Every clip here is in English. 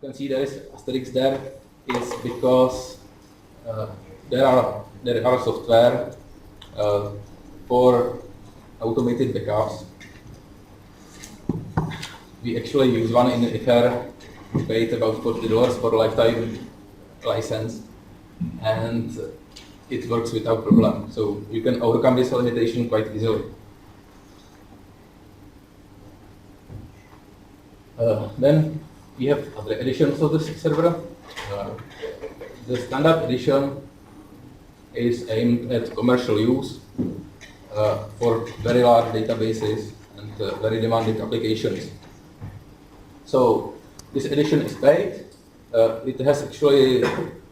can see there is asterisk there is because there are software for automated backups. We actually use one in IFER. We paid about $40 for a lifetime license, and it works without problem. So you can overcome this limitation quite easily. Then we have other editions of the server. The standard edition is aimed at commercial use for very large databases and very demanding applications. So this edition is paid. It has actually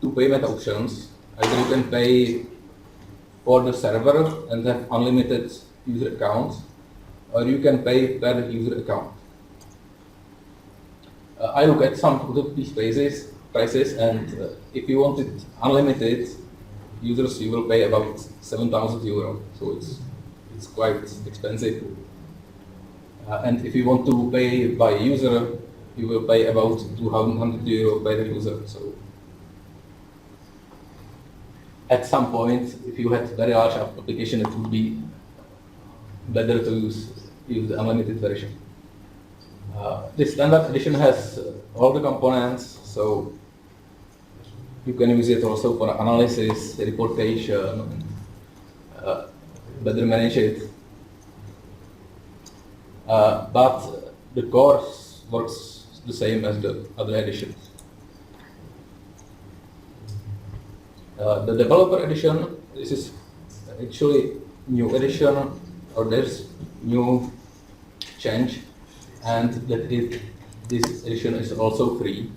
two payment options. Either you can pay for the server and have unlimited user accounts, or you can pay per user account. I look at some of these prices, and if you want it unlimited users, you will pay about 7,000 euro. So it's quite expensive. And if you want to pay by user, you will pay about 200 euro per user. So at some point, if you had very large application, it would be better to use the unlimited version. This standard edition has all the components, so you can use it also for analysis, reportation, better manage it. But the core works the same as the other editions. The developer edition, this is actually new edition, or there's new change, and that this edition is also free.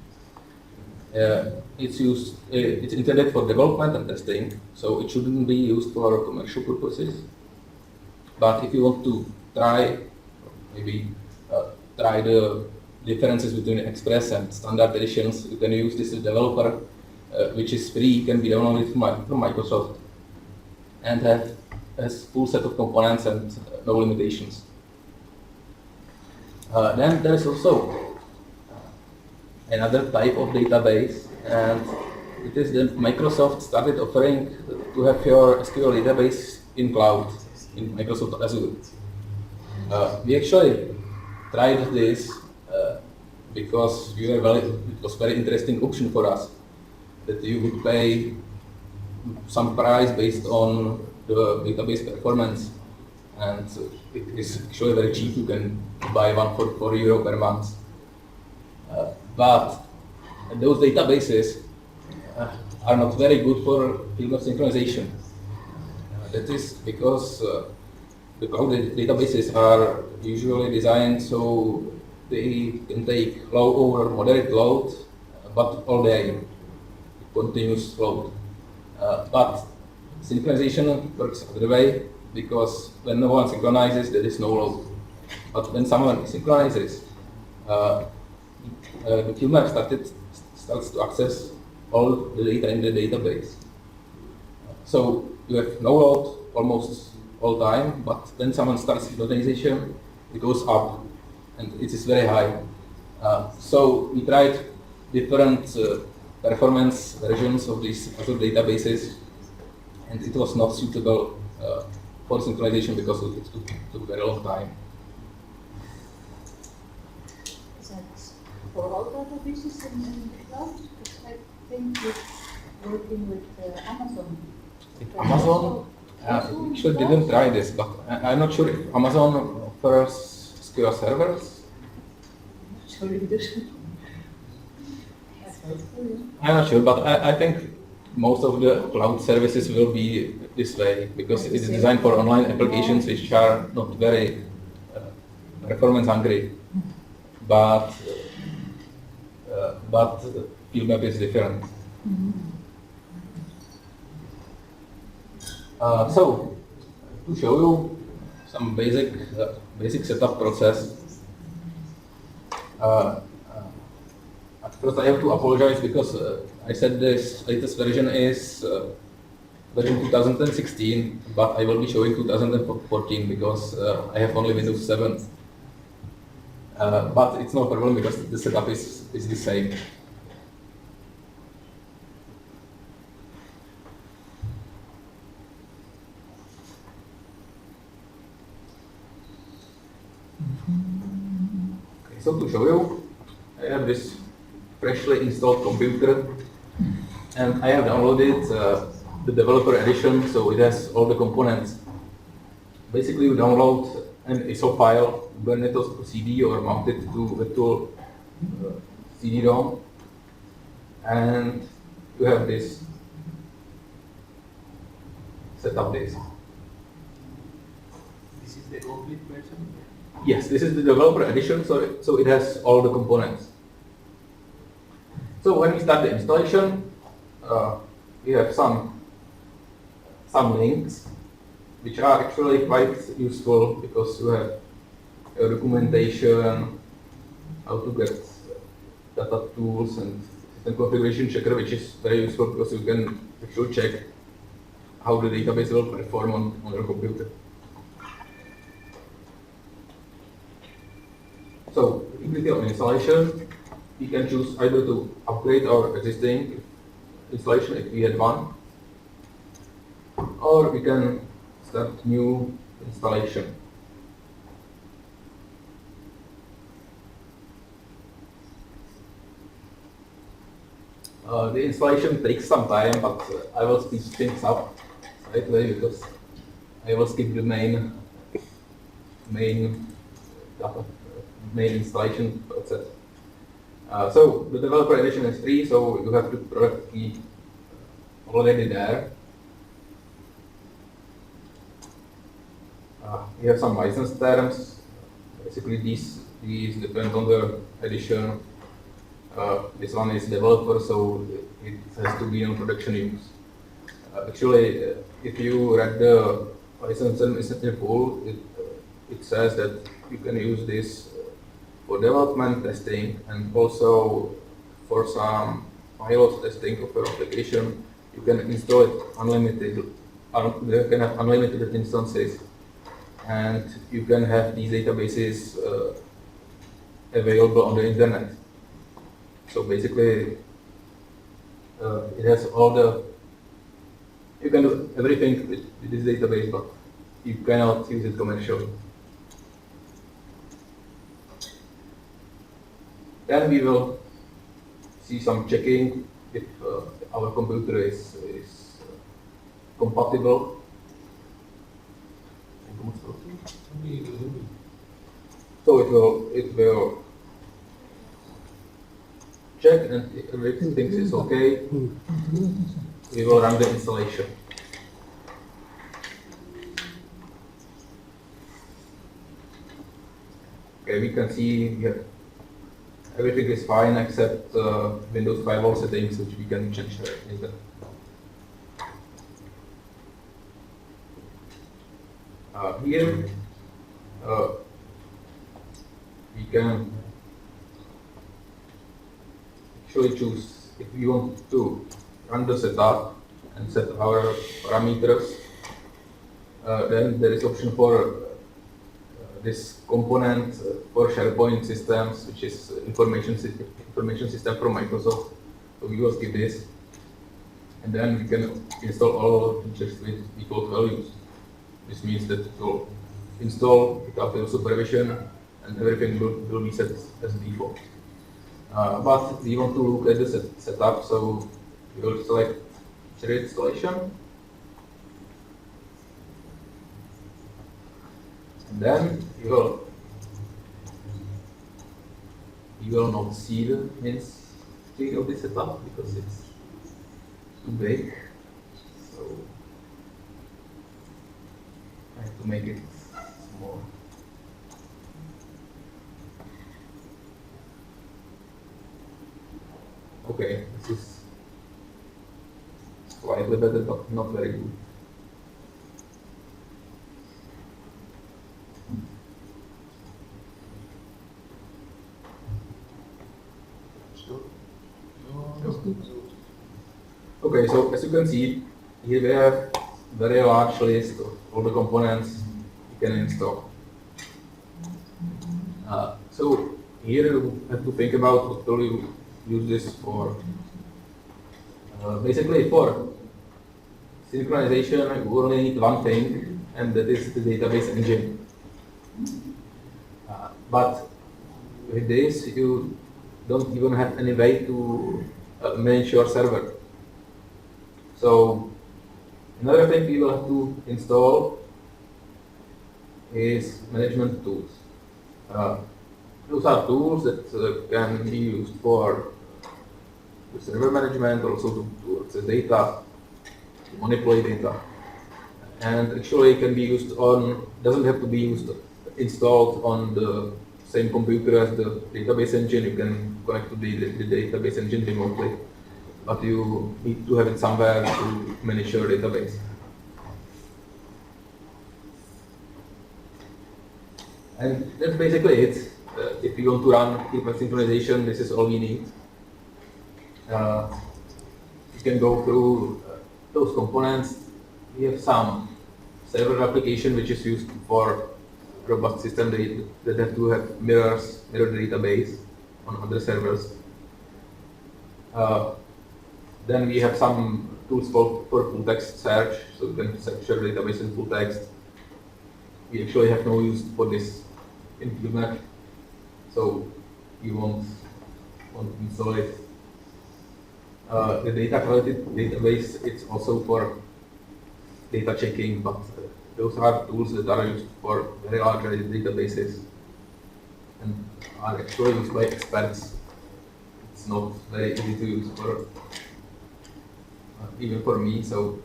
It's intended for development and testing, so it shouldn't be used for commercial purposes. But if you want to try, maybe try the differences between Express and standard editions, you can use this developer, which is free, can be downloaded from Microsoft, and has full set of components and no limitations. Then there is also another type of database, and it is that Microsoft started offering to have your SQL database in cloud, in Microsoft Azure. We actually tried this because it was a very interesting option for us, that you would pay some price based on the database performance, and it is actually very cheap. You can buy one for €4 per month. But those databases are not very good for field of synchronization. That is because the cloud databases are usually designed so they can take low or moderate load, but all day, continuous load. But synchronization works the other way, because when no one synchronizes, there is no load. But when someone synchronizes, the tuner starts to access all the data in the database. So you have no load almost all time, but when someone starts synchronization, it goes up, and it is very high. So we tried different performance versions of these Azure databases, and it was not suitable for synchronization because it took a very long time. Is that for all databases in the cloud? Because I think you're working with Amazon. With Amazon? We actually didn't try this, but I'm not sure if Amazon offers SQL servers. Sorry, either. I'm not sure, but I think most of the cloud services will be this way, because it is designed for online applications which are not very performance hungry. But field map is different. So to show you some basic setup process. At first I have to apologize because I said this latest version is version 2016, but I will be showing 2014 because I have only Windows 7. But it's no problem because the setup is the same. Okay, so to show you, I have this freshly installed computer, and I have downloaded the developer edition, so it has all the components. Basically, you download an ISO file, burn it to CD or mount it to virtual CD-ROM, and you have this setup disk. This is the complete version? Yes, this is the developer edition, so it has all the components. So when we start the installation, we have some links, which are actually quite useful because you have a documentation, how to get data tools, and system configuration checker, which is very useful because you can actually check how the database will perform on your computer. So, if we click on installation, we can choose either to upgrade our existing installation if we had one, or we can start new installation. The installation takes some time, but I will speed things up slightly because I will skip the main installation process. So the developer edition is free, so you have the product key already there. We have some license terms. Basically, these depend on the edition. This one is developer, so it has to be on production use. Actually, if you read the license terms in full, it says that you can use this for development testing and also for some pilot testing of your application. You can install it unlimited. You can have unlimited instances, and you can have these databases available on the internet. So basically, it has all the. You can do everything with this database, but you cannot use it commercially. Then we will see some checking if our computer is compatible. So it will check, and if everything thinks it's okay, we will run the installation. Okay, we can see here everything is fine except Windows firewall settings, which we can change later. Here we can actually choose if we want to run the setup and set our parameters. Then there is option for this component for SharePoint systems, which is information system from Microsoft. So we will skip this, and then we can install all features with default values. This means that it will install without your supervision, and everything will be set as default. But we want to look at the setup, so we will select Cherry installation. And then you will not see the main screen of the setup because it's too big. So I have to make it small. Okay, this is slightly better, but not very good. Okay, so as you can see, here we have very large list of all the components you can install. So here you have to think about what will you use this for. Basically, for synchronization, you only need one thing, and that is the database engine. But with this, you don't even have any way to manage your server. So another thing you will have to install is management tools. Those are tools that can be used for server management, also to access data, to manipulate data, and actually can be used on, doesn't have to be used installed on the same computer as the database engine. You can connect to the database engine remotely, but you need to have it somewhere to manage your database. And that's basically it. If you want to run keyword synchronization, this is all we need. You can go through those components. We have some server application which is used for robust system that have to have mirror database on other servers. Then we have some tools for full text search, so you can search your database in full text. We actually have no use for this in QMap, so you won't install it. The data quality database, it's also for data checking, but those are tools that are used for very large databases and are actually used by experts. It's not very easy to use for even for me, so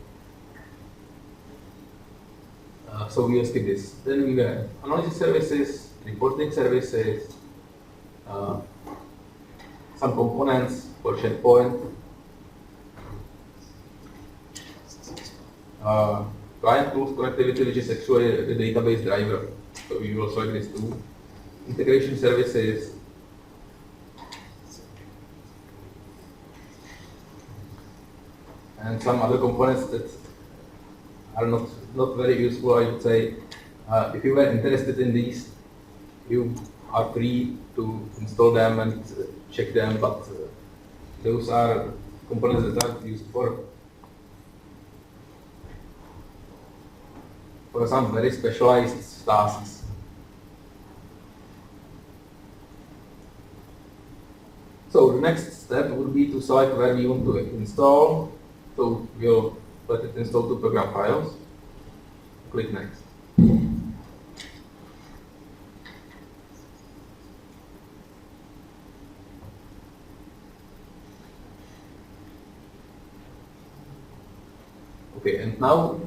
we'll skip this. Then we have analysis services, reporting services, some components for SharePoint, client tools connectivity, which is actually a database driver, so we will select this too. Integration services, and some other components that are not very useful, I would say. If you were interested in these, you are free to install them and check them, but those are components that are used for some very specialized tasks. So the next step would be to select where we want to install. So we'll let it install to program files. Click next. Okay, and now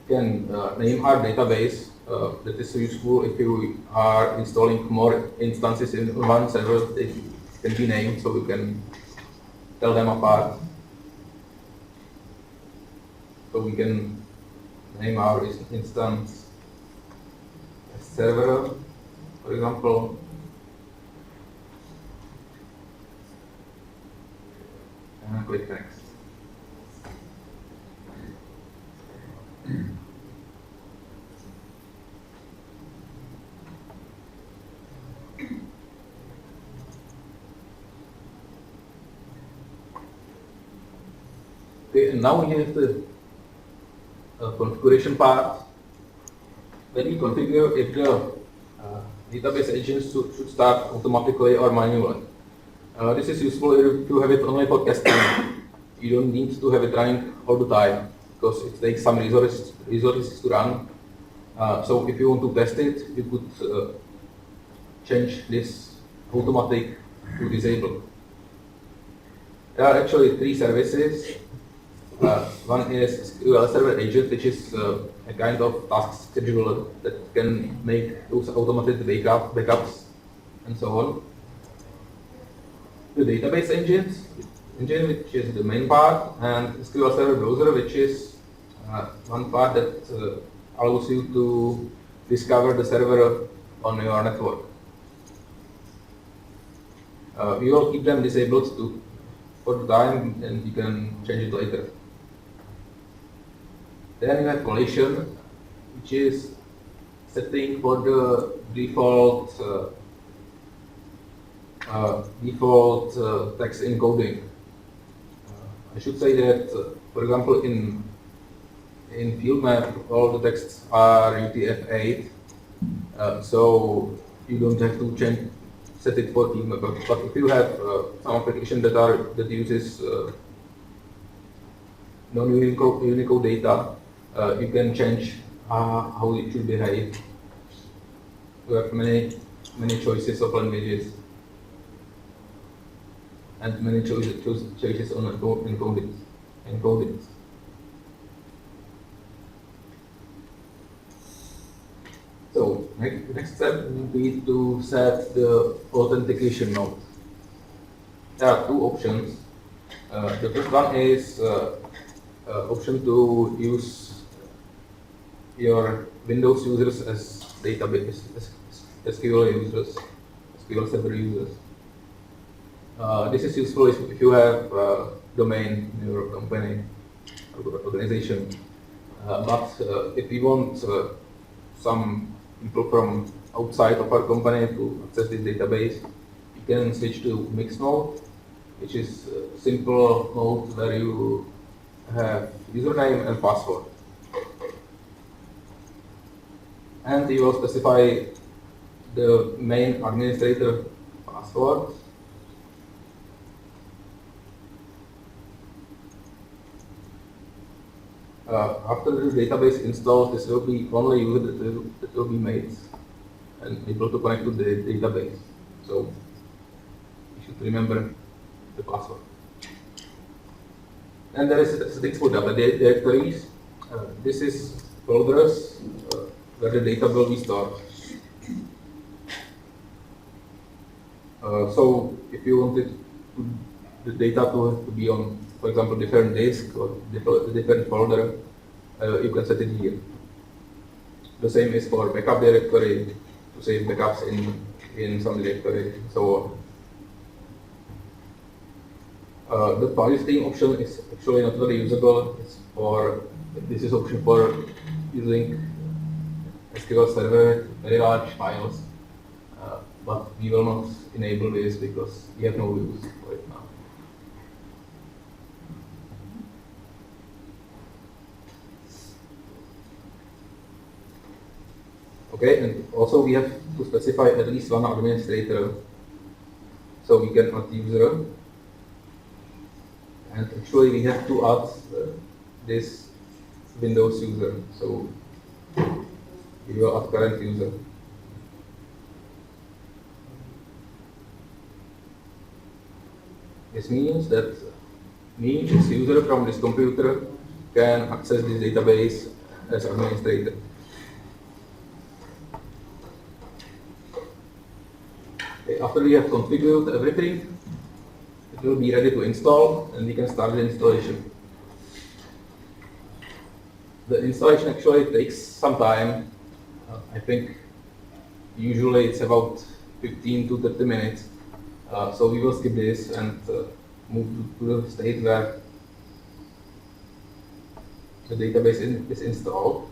we can name our database. That is useful if you are installing more instances in one server. They can be named, so you can tell them apart. So we can name our instance as server, for example. And click next. Okay, and now we have the configuration part. When we configure if the database agents should start automatically or manually. This is useful if you have it only for testing. You don't need to have it running all the time because it takes some resources to run. So if you want to test it, you could change this automatic to disable. There are actually three services. One is SQL Server Agent, which is a kind of task scheduler that can make those automated backups and so on. The database engine, which is the main part, and SQL Server Browser, which is one part that allows you to discover the server on your network. We will keep them disabled for the time, and you can change it later. Then you have collision, which is setting for the default text encoding. I should say that, for example, in in field map, all the texts are UTF-8, so you don't have to set it for field map. But if you have some application that uses non-Unicode data, you can change how it should behave. You have many choices of languages and many choices on encodings. So next step will be to set the authentication mode. There are two options. The first one is option to use your Windows users as database, SQL users, SQL Server users. This is useful if you have a domain in your company or organization. But if you want some people from outside of our company to access this database, you can switch to mixed mode, which is a simple mode where you have username and password. And you will specify the main administrator password. After the database installs, this will be only user that will be made and able to connect to the database. So you should remember the password. And there is settings for data directories. This is folders where the data will be stored. So if you wanted the data to be on, for example, different disk or different folder, you can set it here. The same is for backup directory, to save backups in some directory, and so on. The file system option is actually not very usable. This is option for using SQL Server, very large files, but we will not enable this because we have no use for it now. Okay, and also we have to specify at least one administrator, so we can add user. And actually we have to add this Windows user, so we will add current user. This means that me, this user from this computer, can access this database as administrator. Okay, after we have configured everything, it will be ready to install, and we can start the installation. The installation actually takes some time. I think usually it's about 15 to 30 minutes. So we will skip this and move to the state where the database is installed.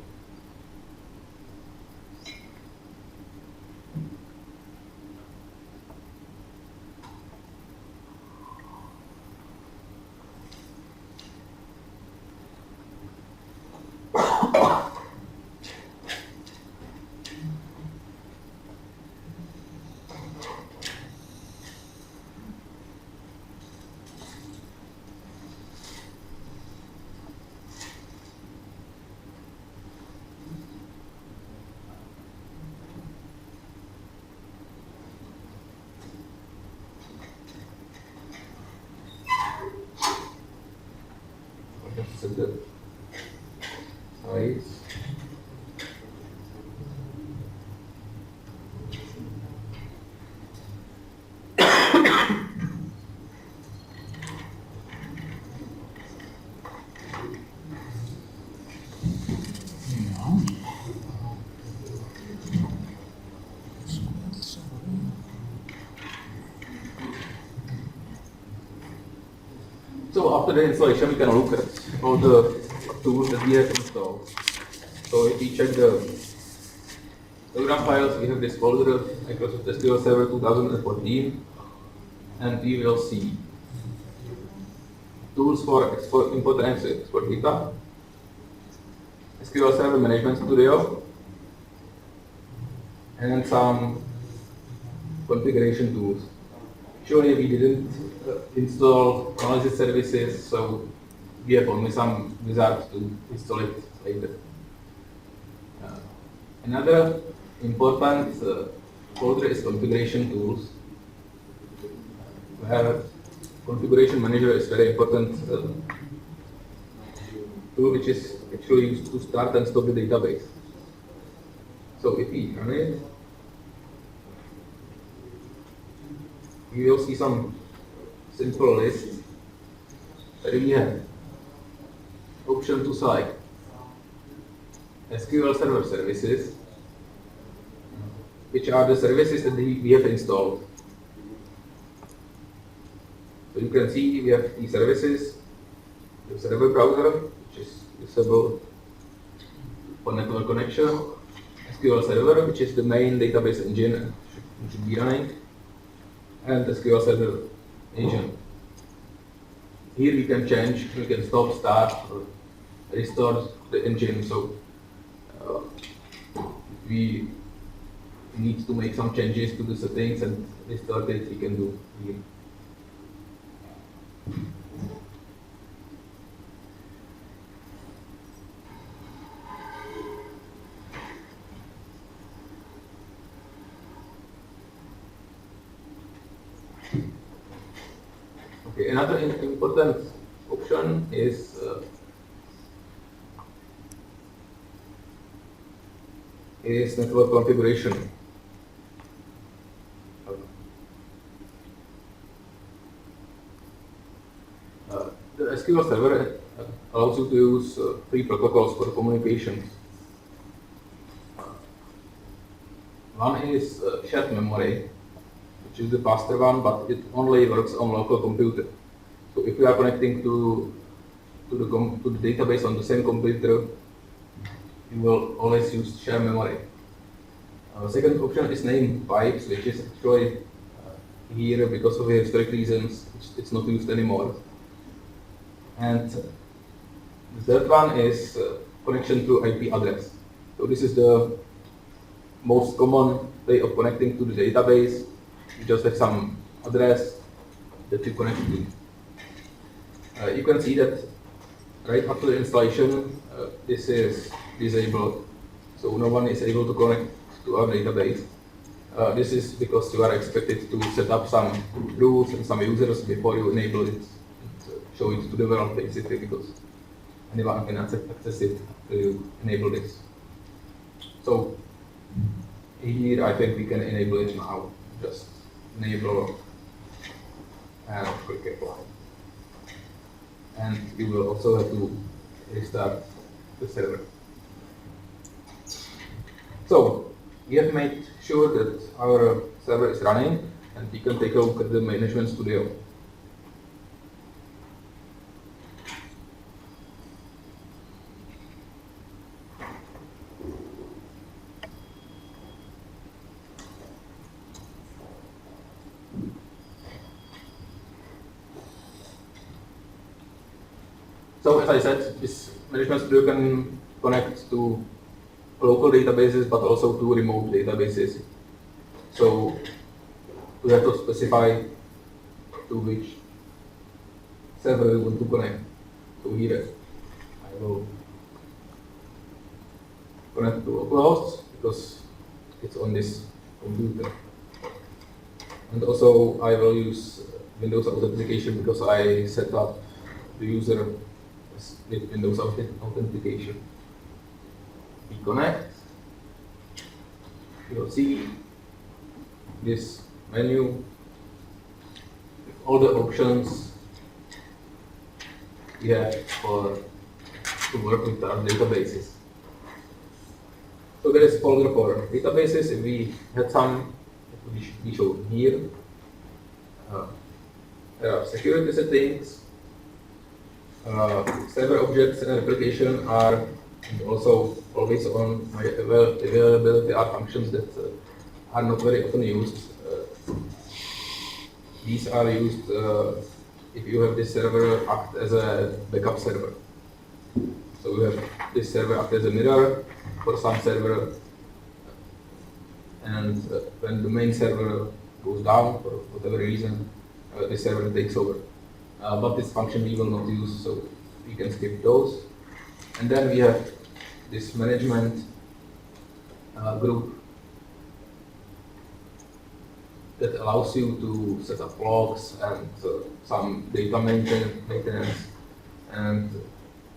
Set the size. So after the installation, we can look at all the tools that we have installed. So if we check the program files, we have this folder, Microsoft SQL Server 2014, and we will see tools for import and export data, SQL Server Management Studio, and some configuration tools. Actually, we didn't install analysis services, so we have only some wizards to install it later. Another important folder is configuration tools, where configuration manager is very important tool which is actually used to start and stop the database. So if we run it, you will see some simple list where we have option to select SQL Server services, which are the services that we have installed. So you can see we have these services, the server browser, which is usable for network connection, SQL Server, which is the main database engine and should be running, and the SQL Server agent. Here we can change, we can stop, start, or restore the engine. So we need to make some changes to the settings and restart it, we can do here. Okay, another important option is network configuration. The SQL Server allows you to use three protocols for communication. One is shared memory, which is the faster one, but it only works on local computer. So if you are connecting to the database on the same computer, you will always use shared memory. Second option is named pipes, which is actually here because of historic reasons, it's not used anymore. And the third one is connection to IP address. So this is the most common way of connecting to the database. You just have some address that you connect to. You can see that right after the installation, this is disabled. So no one is able to connect to our database. This is because you are expected to set up some rules and some users before you enable it, show it to the world basically, because anyone can access it to enable this. So here I think we can enable it now. Just enable and click apply. And you will also have to restart the server. So we have made sure that our server is running, and we can take a look at the Management Studio. So as I said, this Management Studio can connect to local databases, but also to remote databases. So we have to specify to which server we want to connect. So here I will connect to localhost because it's on this computer. And also I will use Windows Authentication because I set up the user with Windows Authentication. We connect. You will see this menu with all the options we have to work with our databases. So there is a folder for databases. If we had some, it should be shown here. There are security settings. Server objects and application are also always on availability are functions that are not very often used. These are used if you have this server act as a backup server. So we have this server acts as a mirror for some server, and when the main server goes down for whatever reason, this server takes over. But this function we will not use, so we can skip those. And then we have this management group that allows you to set up logs and some data maintenance, and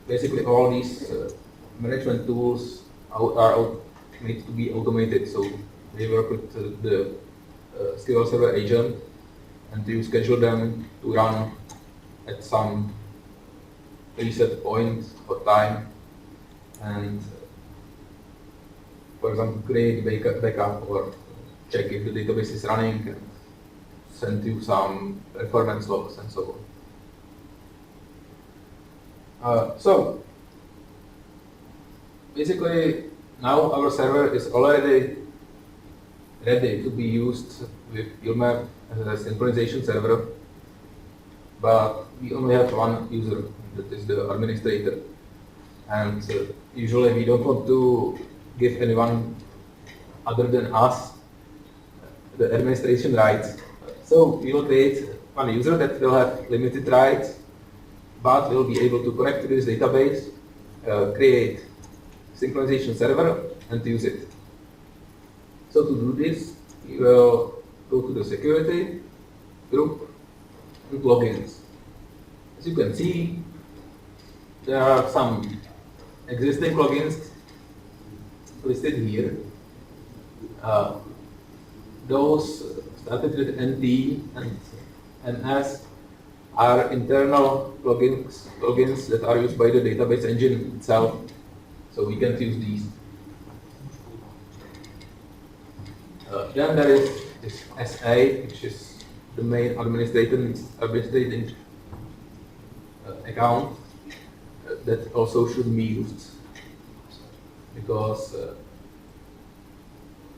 basically all these management tools need to be automated. So they work with the SQL Server agent, and you schedule them to run at some preset point or time, and for example create backup or check if the database is running and send you some performance logs and so on. So basically now our server is already ready to be used with ILMAP as a synchronization server, but we only have one user, that is the administrator, and usually we don't want to give anyone other than us the administration rights. So we will create one user that will have limited rights, but will be able to connect to this database, create synchronization server, and use it. So to do this, we will go to the security group and logins. As you can see, there are some existing logins listed here. Those started with NT and MS are internal plugins that are used by the database engine itself, so we can't use these. Then there is this SA, which is the main administrating account that also should be used, because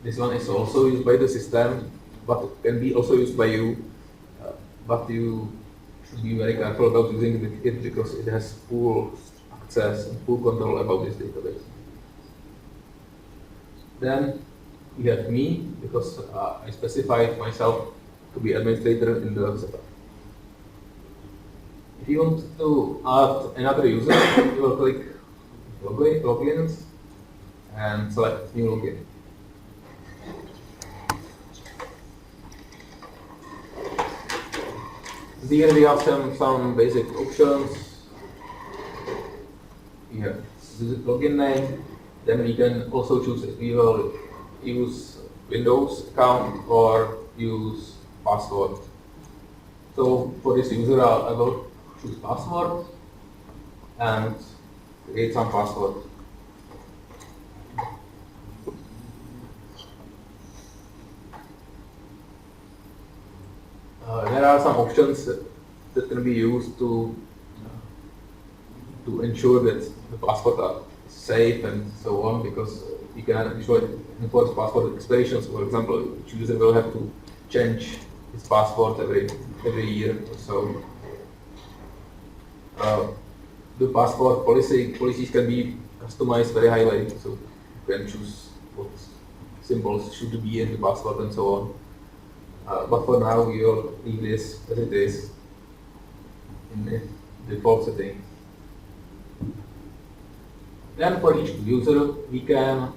this one is also used by the system, but can be also used by you. But you should be very careful about using it because it has full access and full control about this database. Then we have me, because I specified myself to be administrator in the setup. If you want to add another user, you will click logins and select new login. Here we have some basic options. We have login name. Then we can also choose if we will use Windows account or use password. So for this user, I will choose password and create some password. There are some options that can be used to ensure that the password are safe and so on, because you can usually enforce password expirations. For example, each user will have to change his password every year or so. The password policies can be customized very highly, so you can choose what symbols should be in the password and so on. But for now, we will leave this as it is in the default setting. Then for each user, we can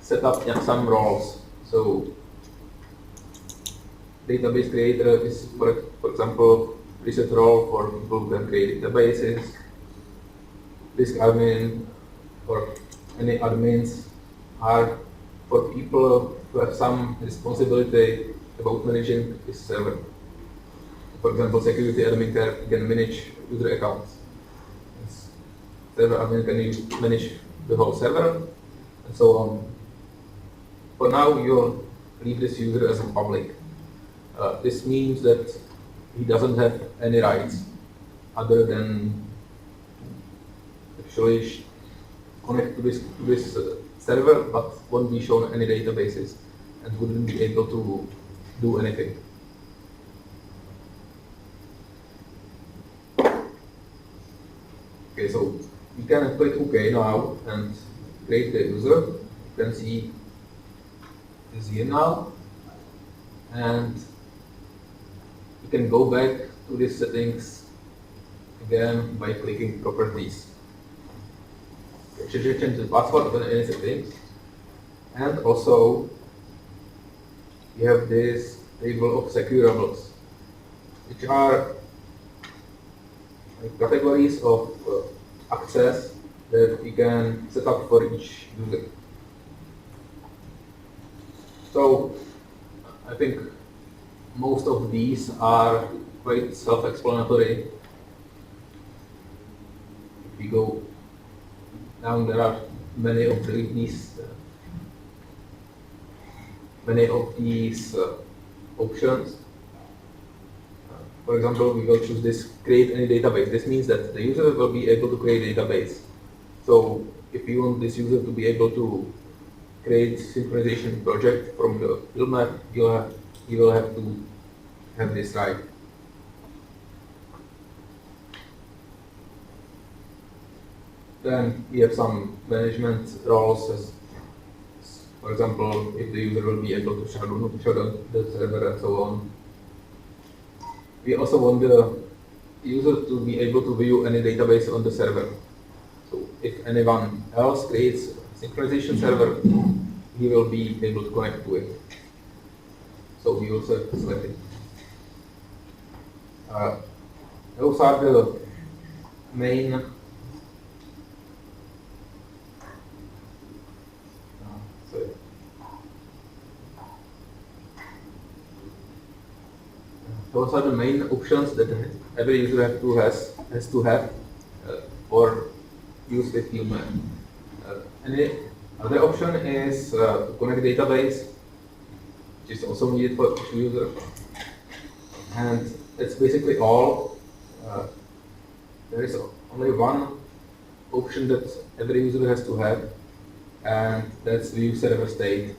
set up some roles. So database creator is, for example, preset role for people who can create databases. Disk admin or any admins are for people who have some responsibility about managing this server. For example, security admin can manage user accounts. Server admin can manage the whole server, and so on. For now, we will leave this user as a public. This means that he doesn't have any rights other than actually connect to this server, but won't be shown any databases and wouldn't be able to do anything. Okay, so we can click OK now and create the user. You can see this here now, and you can go back to these settings again by clicking Properties. Change the password and any settings, and also you have this table of securables, which are like categories of access that we can set up for each user. So I think most of these are quite self-explanatory. If we go down, there are many of these options. For example, we will choose this create any database. This means that the user will be able to create a database. So if you want this user to be able to create synchronization project from the field map, you will have to have this right. Then we have some management roles, as for example, if the user will be able to shut down the server and so on. We also want the user to be able to view any database on the server. So if anyone else creates a synchronization server, he will be able to connect to it. So we also select it. Those are the main those are the main options that every user has to have for use with human. Any other option is to connect database, which is also needed for each user, and that's basically all. There is only one option that every user has to have, and that's view server state.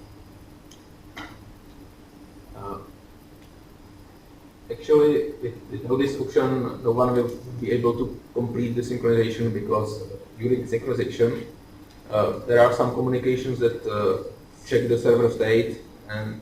Actually, without this option, no one will be able to complete the synchronization, because during synchronization, there are some communications that check the server state, and